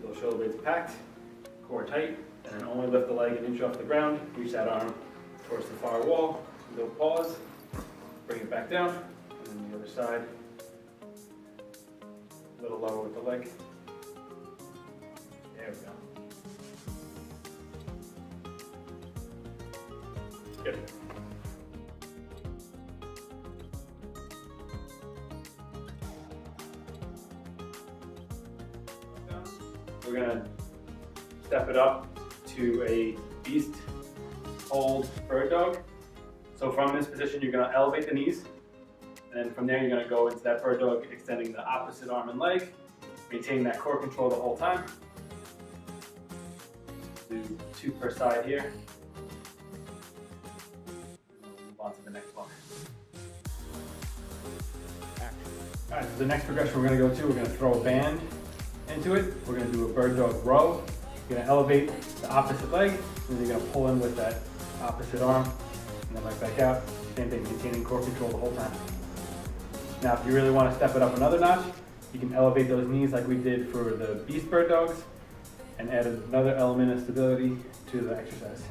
So shoulder blades packed, core tight, and then only lift the leg an inch off the ground. Reach that arm towards the far wall. Little pause. Bring it back down. And then the other side. A little lower with the leg. There we go. Good. We're going to step it up to a beast hold bird dog. So from this position, you're going to elevate the knees. And then from there, you're going to go into that bird dog, extending the opposite arm and leg, maintaining that core control the whole time. Do 2 per side here. And we'll move on to the next one. All right, so the next progression we're going to go to, we're going to throw a band into it. We're going to do a bird dog row. You're going to elevate the opposite leg, and then you're going to pull in with that opposite arm, and then right back out. Same thing, maintaining core control the whole time. Now, if you really want to step it up another notch, you can elevate those knees like we did for the beast bird dogs, and add another element of stability to the exercise.